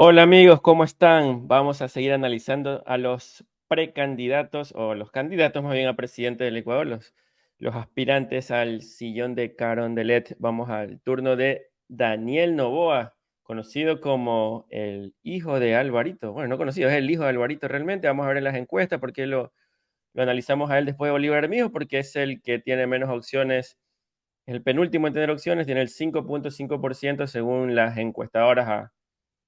Hola amigos, ¿cómo están? Vamos a seguir analizando a los precandidatos o los candidatos más bien a presidente del Ecuador, los aspirantes al sillón de Carondelet. Vamos al turno de Daniel Noboa, conocido como el hijo de Alvarito. Bueno, no conocido, es el hijo de Alvarito realmente. Vamos a ver en las encuestas porque lo analizamos a él después de Bolívar Mijo, porque es el que tiene menos opciones, es el penúltimo en tener opciones, tiene el 5.5% según las encuestadoras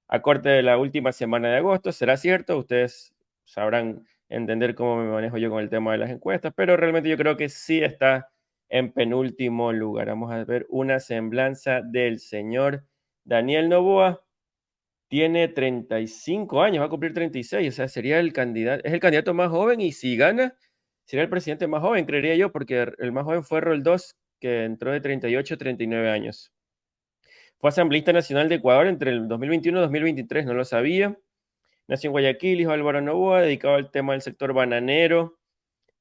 a corte de la última semana de agosto. ¿Será cierto? Ustedes sabrán entender cómo me manejo yo con el tema de las encuestas, pero realmente yo creo que sí está en penúltimo lugar. Vamos a ver una semblanza del señor Daniel Noboa. Tiene 35 años, va a cumplir 36, o sea, sería el candidato, es el candidato más joven y si gana, sería el presidente más joven, creería yo, porque el más joven fue Roldós, que entró de 38 a 39 años. Fue asambleísta nacional de Ecuador entre el 2021 y 2023, no lo sabía. Nació en Guayaquil, hijo de Álvaro Noboa, dedicado al tema del sector bananero.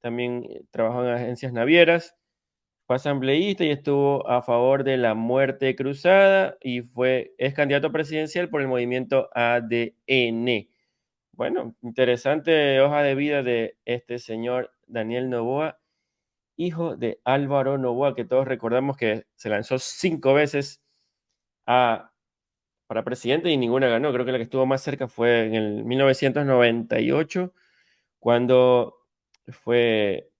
También trabajó en agencias navieras. Fue asambleísta y estuvo a favor de la muerte cruzada y es candidato presidencial por el movimiento ADN. Bueno, interesante hoja de vida de este señor Daniel Noboa, hijo de Álvaro Noboa, que todos recordamos que se lanzó 5 veces a para presidente y ninguna ganó. Creo que la que estuvo más cerca fue en el 1998, cuando fue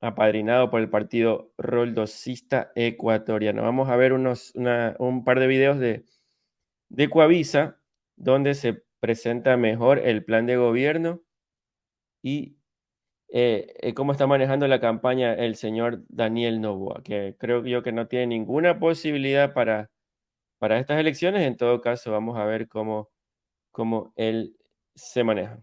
apadrinado por el partido roldosista ecuatoriano. Vamos a ver un par de videos de Coavisa, donde se presenta mejor el plan de gobierno y cómo está manejando la campaña el señor Daniel Noboa, que creo yo que no tiene ninguna posibilidad para estas elecciones. En todo caso, vamos a ver cómo él se maneja.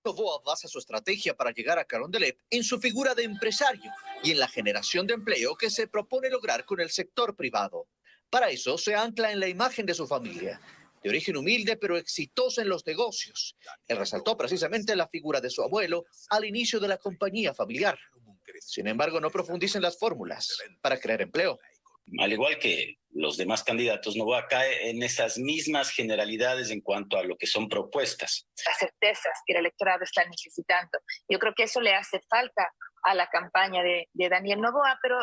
Novoa basa su estrategia para llegar a Carondelet en su figura de empresario y en la generación de empleo que se propone lograr con el sector privado. Para eso se ancla en la imagen de su familia, de origen humilde pero exitosa en los negocios. Él resaltó precisamente la figura de su abuelo al inicio de la compañía familiar. Sin embargo, no profundiza en las fórmulas para crear empleo. Al igual que los demás candidatos, no va a caer en esas mismas generalidades en cuanto a lo que son propuestas. Las certezas que el electorado está necesitando. Yo creo que eso le hace falta a la campaña de Daniel Noboa, pero...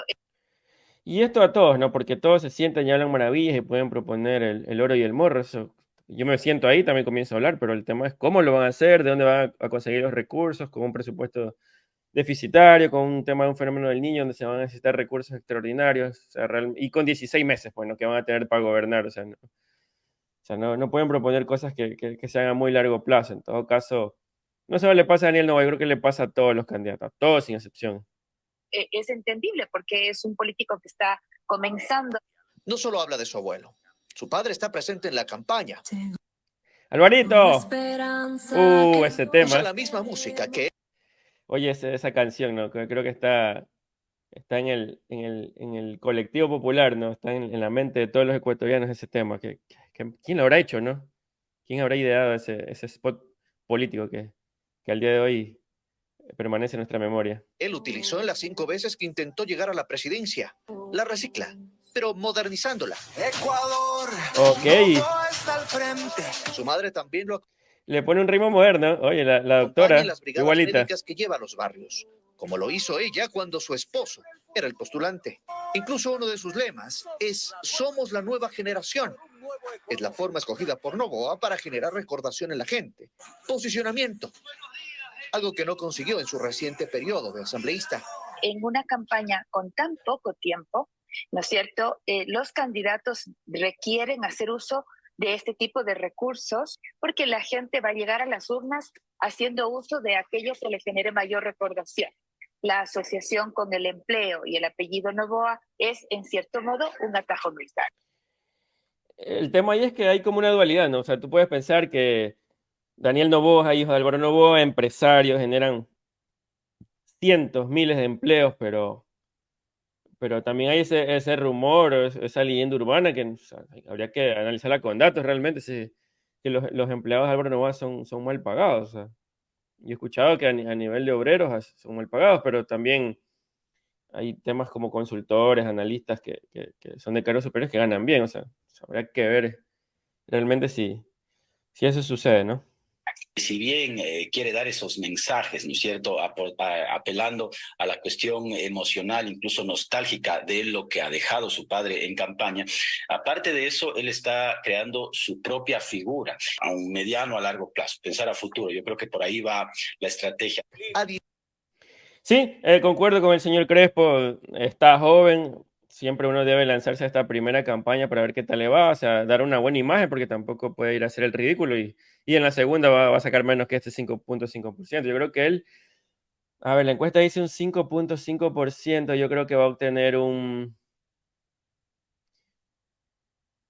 Y esto a todos, ¿no? Porque todos se sientan y hablan maravillas y pueden proponer el oro y el morro. Yo me siento ahí, también comienzo a hablar, pero el tema es cómo lo van a hacer, de dónde van a conseguir los recursos, con un presupuesto deficitario, con un tema de un fenómeno del niño donde se van a necesitar recursos extraordinarios, o sea, y con 16 meses, pues, ¿no? Que van a tener para gobernar, o sea, no pueden proponer cosas que se hagan a muy largo plazo. En todo caso, no solo le pasa a Daniel Noboa, yo creo que le pasa a todos los candidatos, a todos sin excepción. Es entendible porque es un político que está comenzando. No solo habla de su abuelo, su padre está presente en la campaña. ¡Alvarito! Ese Usa tema. la misma música que Oye, esa canción, ¿no? Creo que está en el colectivo popular, ¿no? Está en la mente de todos los ecuatorianos ese tema. ¿Quién lo habrá hecho, no? ¿Quién habrá ideado ese spot político que al día de hoy permanece en nuestra memoria? él utilizó en las 5 veces que intentó llegar a la presidencia. La recicla, pero modernizándola. Ecuador, Ok, Novoa está al frente. Su madre también lo le pone un ritmo moderno. Oye, la acompaña en doctora, las brigadas igualita. médicas que lleva a los barrios, como lo hizo ella cuando su esposo era el postulante. Incluso uno de sus lemas es "Somos la nueva generación". Es la forma escogida por Novoa para generar recordación en la gente. Posicionamiento, algo que no consiguió en su reciente periodo de asambleísta. En una campaña con tan poco tiempo, ¿no es cierto? Los candidatos requieren hacer uso de este tipo de recursos porque la gente va a llegar a las urnas haciendo uso de aquello que le genere mayor recordación. La asociación con el empleo y el apellido Noboa es, en cierto modo, un atajo militar. El tema ahí es que hay como una dualidad, ¿no? O sea, tú puedes pensar que Daniel Noboa, hijo de Álvaro Noboa, empresarios, generan cientos, miles de empleos, pero también hay ese rumor, esa leyenda urbana que, o sea, habría que analizarla con datos realmente, que los empleados de Álvaro Noboa son mal pagados. O sea, yo he escuchado que a nivel de obreros son mal pagados, pero también hay temas como consultores, analistas que son de cargos superiores que ganan bien. O sea, habría que ver realmente Si eso sucede, ¿no? Si bien quiere dar esos mensajes, ¿no es cierto?, apelando a la cuestión emocional, incluso nostálgica de lo que ha dejado su padre en campaña, aparte de eso, él está creando su propia figura a un mediano, a largo plazo, pensar a futuro. Yo creo que por ahí va la estrategia. Sí, concuerdo con el señor Crespo, está joven, siempre uno debe lanzarse a esta primera campaña para ver qué tal le va, o sea, dar una buena imagen porque tampoco puede ir a hacer el ridículo y en la segunda va a sacar menos que este 5.5%. Yo creo que él, a ver, la encuesta dice un 5.5%, yo creo que va a obtener un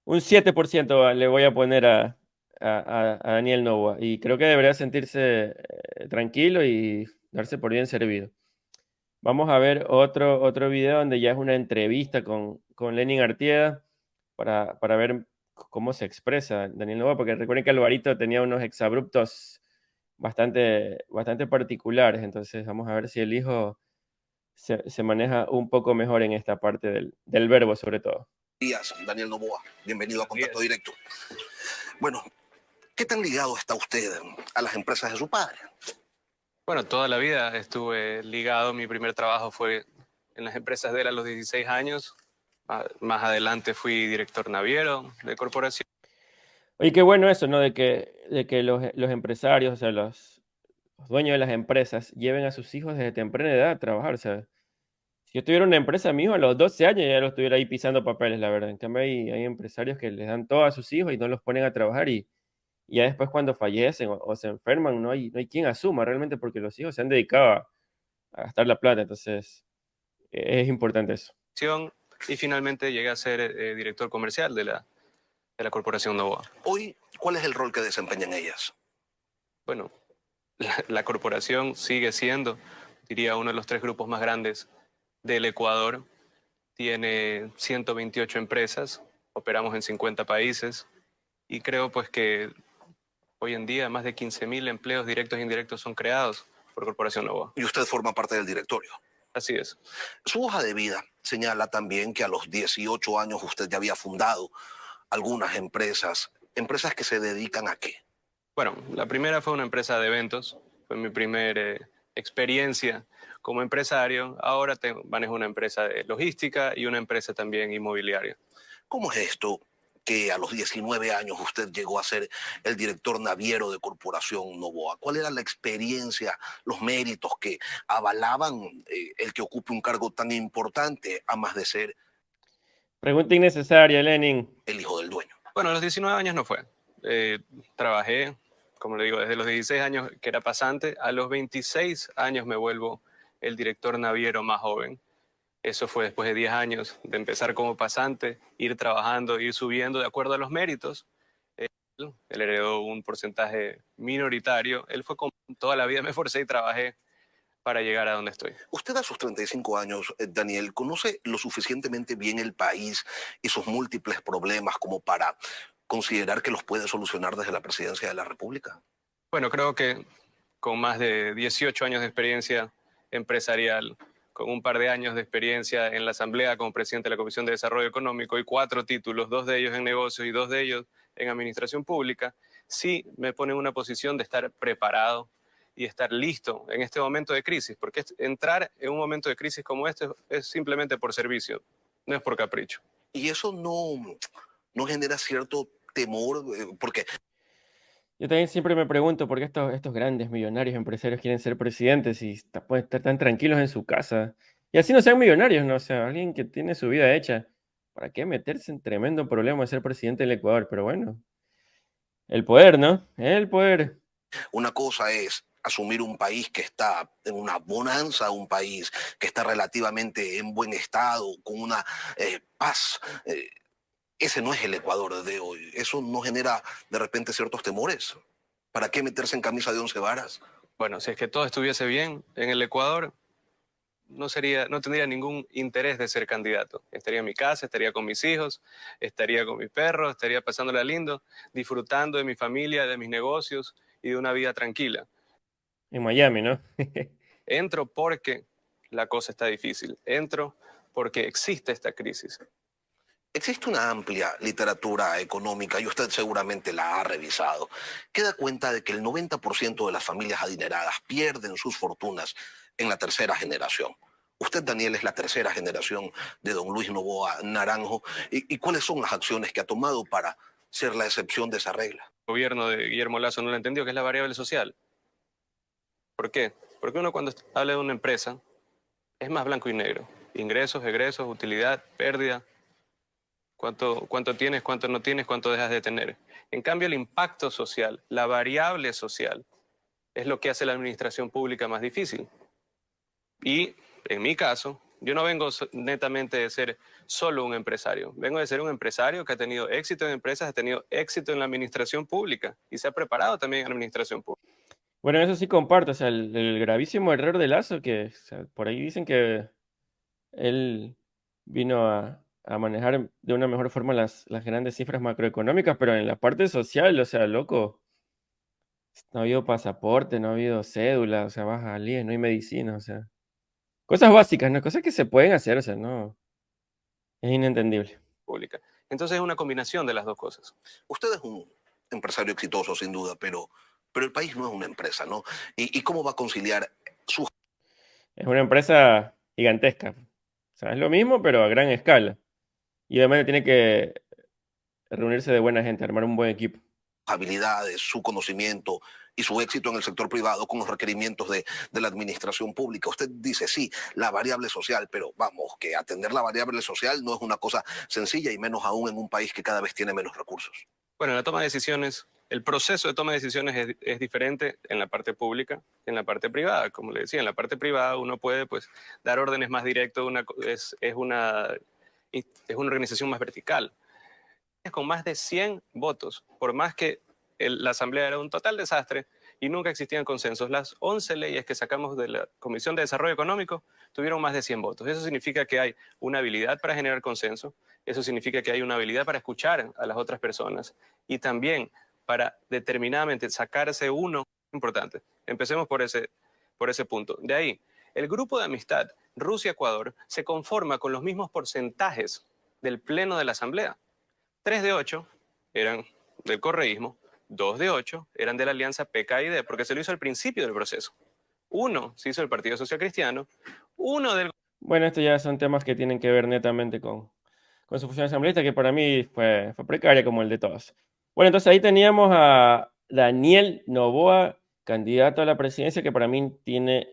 7% le voy a poner a Daniel Noboa y creo que debería sentirse tranquilo y darse por bien servido. Vamos a ver otro video donde ya es una entrevista con Lenin Artieda para ver cómo se expresa Daniel Noboa, porque recuerden que Alvarito tenía unos exabruptos bastante particulares, entonces vamos a ver si el hijo se maneja un poco mejor en esta parte del verbo sobre todo. Días, Daniel Noboa, bienvenido a Contacto Directo. Bueno, ¿qué tan ligado está usted a las empresas de su padre? Bueno, toda la vida estuve ligado. Mi primer trabajo fue en las empresas de él a los 16 años. Más adelante fui director naviero de corporación. Oye, qué bueno eso, ¿no? De que los empresarios, o sea, los dueños de las empresas, lleven a sus hijos desde temprana edad a trabajar, ¿sabes? Si yo tuviera una empresa, mi hijo a los 12 años ya lo estuviera ahí pisando papeles, la verdad. En cambio, hay empresarios que les dan todo a sus hijos y no los ponen a trabajar y ya después cuando fallecen o se enferman, no hay quien asuma realmente porque los hijos se han dedicado a gastar la plata. Entonces, es importante eso. Y finalmente llegué a ser director comercial de la corporación Noboa. Hoy, ¿cuál es el rol que desempeñan ellas? Bueno, la corporación sigue siendo, diría, uno de los 3 grupos más grandes del Ecuador. Tiene 128 empresas, operamos en 50 países y creo pues que hoy en día más de 15.000 empleos directos e indirectos son creados por Corporación Noboa. Y usted forma parte del directorio. Así es. Su hoja de vida señala también que a los 18 años usted ya había fundado algunas empresas. ¿Empresas que se dedican a qué? Bueno, la primera fue una empresa de eventos. Fue mi primera experiencia como empresario. Ahora manejo una empresa de logística y una empresa también inmobiliaria. ¿Cómo es esto que a los 19 años usted llegó a ser el director naviero de Corporación Noboa? ¿Cuál era la experiencia, los méritos que avalaban el que ocupe un cargo tan importante, a más de ser Pregunta innecesaria, Lenin. el hijo del dueño? Bueno, a los 19 años no fue. Trabajé, como le digo, desde los 16 años que era pasante. A los 26 años me vuelvo el director naviero más joven. Eso fue después de 10 años de empezar como pasante, ir trabajando, ir subiendo de acuerdo a los méritos. Él heredó un porcentaje minoritario. Él fue como toda la vida me esforcé y trabajé para llegar a donde estoy. Usted a sus 35 años, Daniel, ¿conoce lo suficientemente bien el país y sus múltiples problemas como para considerar que los puede solucionar desde la presidencia de la República? Bueno, creo que con más de 18 años de experiencia empresarial, con un par de años de experiencia en la Asamblea como presidente de la Comisión de Desarrollo Económico y 4 títulos, 2 de ellos en negocios y 2 de ellos en administración pública, sí me pone en una posición de estar preparado y estar listo en este momento de crisis, porque entrar en un momento de crisis como este es simplemente por servicio, no es por capricho. Y eso no genera cierto temor, porque Yo también siempre me pregunto por qué estos grandes millonarios empresarios quieren ser presidentes y pueden estar tan tranquilos en su casa. Y así no sean millonarios, ¿no? O sea, alguien que tiene su vida hecha. ¿Para qué meterse en tremendo problema de ser presidente del Ecuador? Pero bueno, el poder, ¿no? El poder. una cosa es asumir un país que está en una bonanza, un país que está relativamente en buen estado, con una paz. Ese no es el Ecuador de hoy. Eso no genera de repente ciertos temores. ¿Para qué meterse en camisa de 11 varas? Bueno, si es que todo estuviese bien en el Ecuador, no tendría ningún interés de ser candidato. Estaría en mi casa, estaría con mis hijos, estaría con mis perros, estaría pasándola lindo, disfrutando de mi familia, de mis negocios y de una vida tranquila. En Miami, ¿no? Entro porque la cosa está difícil. Entro porque existe esta crisis. Existe una amplia literatura económica y usted seguramente la ha revisado, que da cuenta de que el 90% de las familias adineradas pierden sus fortunas en la tercera generación. Usted, Daniel, es la tercera generación de don Luis Noboa Naranjo. ¿Y cuáles son las acciones que ha tomado para ser la excepción de esa regla? El gobierno de Guillermo Lasso no lo entendió, que es la variable social. ¿Por qué? Porque uno cuando habla de una empresa es más blanco y negro. Ingresos, egresos, utilidad, pérdida. Cuánto tienes, cuánto no tienes, cuánto dejas de tener. En cambio, el impacto social, la variable social, es lo que hace la administración pública más difícil. Y en mi caso, yo no vengo netamente de ser solo un empresario. Vengo de ser un empresario que ha tenido éxito en empresas, ha tenido éxito en la administración pública y se ha preparado también en la administración pública. Bueno, eso sí comparto, o sea, el gravísimo error de Lazo, que o sea, por ahí dicen que él vino a manejar de una mejor forma las grandes cifras macroeconómicas, pero en la parte social, o sea, loco, no ha habido pasaporte, no ha habido cédula, o sea, vas al IES, no hay medicina, o sea, cosas básicas, ¿no? Cosas que se pueden hacer, o sea, no, es inentendible. Entonces es una combinación de las dos cosas. Usted es un empresario exitoso, sin duda, pero el país no es una empresa, ¿no? ¿Y cómo va a conciliar su... Es una empresa gigantesca, o sea, es lo mismo, pero a gran escala. Y obviamente tiene que reunirse de buena gente, armar un buen equipo. habilidades, su conocimiento y su éxito en el sector privado con los requerimientos de la administración pública? Usted dice, sí, la variable social, pero vamos, que atender la variable social no es una cosa sencilla y menos aún en un país que cada vez tiene menos recursos. Bueno, la toma de decisiones, el proceso de toma de decisiones es diferente en la parte pública que en la parte privada. Como le decía, en la parte privada uno puede pues, dar órdenes más directos, es una organización más vertical. Con más de 100 votos, por más que la Asamblea era un total desastre y nunca existían consensos, las 11 leyes que sacamos de la Comisión de Desarrollo Económico tuvieron más de 100 votos. Eso significa que hay una habilidad para generar consenso, eso significa que hay una habilidad para escuchar a las otras personas y también para determinadamente sacarse uno importante. Empecemos por ese punto. De ahí, el grupo de amistad Rusia-Ecuador se conforma con los mismos porcentajes del Pleno de la Asamblea. 3 de 8 eran del correísmo, 2 de 8 eran de la alianza PKID, porque se lo hizo al principio del proceso. 1 se hizo el Partido Social Cristiano, 1 del... Bueno, estos ya son temas que tienen que ver netamente con su función asambleísta, que para mí fue precaria como el de todos. Bueno, entonces ahí teníamos a Daniel Noboa, candidato a la presidencia, que para mí tiene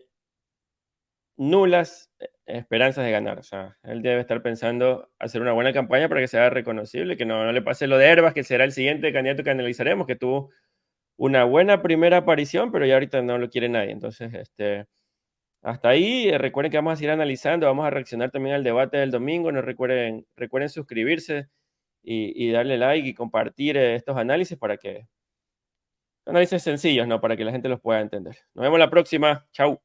nulas esperanzas de ganar. O sea, él debe estar pensando hacer una buena campaña para que sea reconocible, que no le pase lo de Herbas, que será el siguiente candidato que analizaremos, que tuvo una buena primera aparición, pero ya ahorita no lo quiere nadie. Entonces, hasta ahí, recuerden que vamos a seguir analizando, vamos a reaccionar también al debate del domingo. No recuerden suscribirse y darle like y compartir estos análisis para que análisis sencillos, ¿no? Para que la gente los pueda entender. Nos vemos la próxima. Chau.